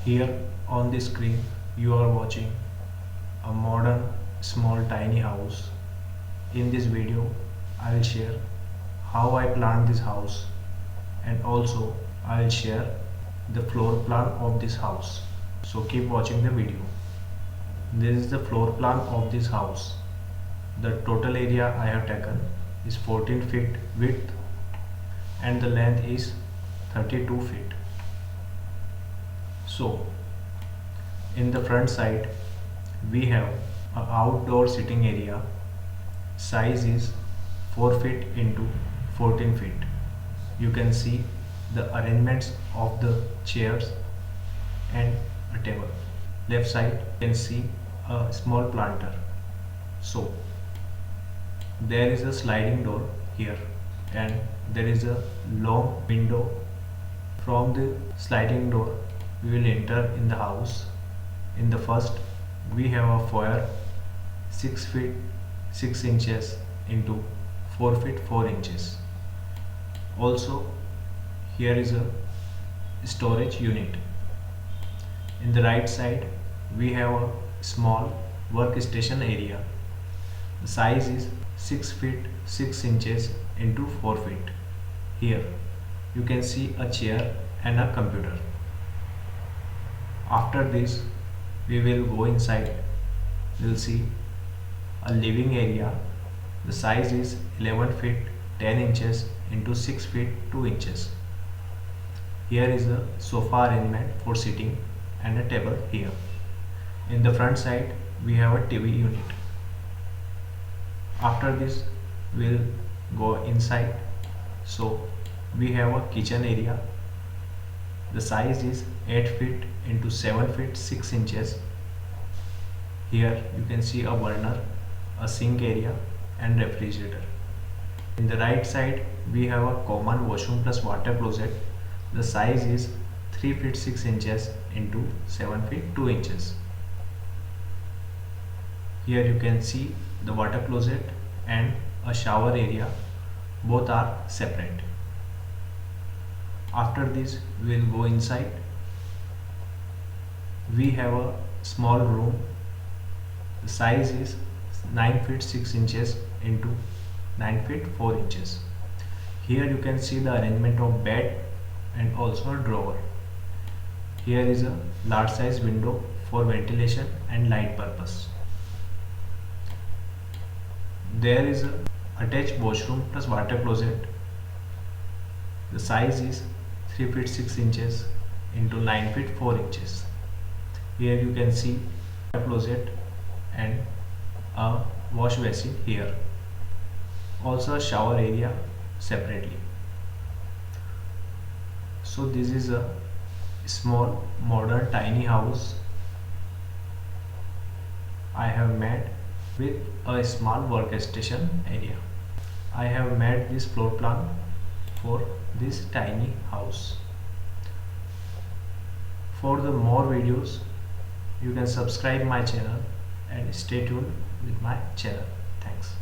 Here on the screen you are watching a modern small tiny house. In this video I will share how I planned this house, and also I will share the floor plan of this house. So keep watching the video. This is the floor plan of this house. The total area I have taken is 14 feet width and the length is 32 feet. So in the front side we have an outdoor sitting area. Size is 4 feet into 14 feet. You can see the arrangements of the chairs and a table. Left side you can see a small planter. So there is a sliding door here and there is a long window. From the sliding door we will enter in the house. In the first we have a foyer 6 feet 6 inches into 4 feet 4 inches. Also here is a storage unit. In the right side we have a small workstation area. The size is 6 feet 6 inches into 4 feet. Here you can see a chair and a computer. After this we will go inside. We will see a living area. The size is 11 feet 10 inches into 6 feet 2 inches. Here is a sofa arrangement for sitting and a table here. In the front side we have a TV unit. After this we will go inside. So we have a kitchen area. The size is 8 feet into 7 feet 6 inches. Here you can see a burner, a sink area and refrigerator. In the right side we have a common washroom plus water closet. The size is 3 feet 6 inches into 7 feet 2 inches. Here you can see the water closet and a shower area. Both are separate. After this we will go inside. We have a small room. The size is 9 feet 6 inches into 9 feet 4 inches. Here you can see the arrangement of bed and also a drawer. Here is a large size window for ventilation and light purpose. There is a attached washroom plus water closet. The size is 3 feet 6 inches into 9 feet 4 inches. Here you can see a closet and a wash basin here. Also a shower area separately. So this is a small modern tiny house I have made with a small workstation area. I have made this floor plan for this tiny house. For the more videos you can subscribe my channel and stay tuned with my channel. Thanks.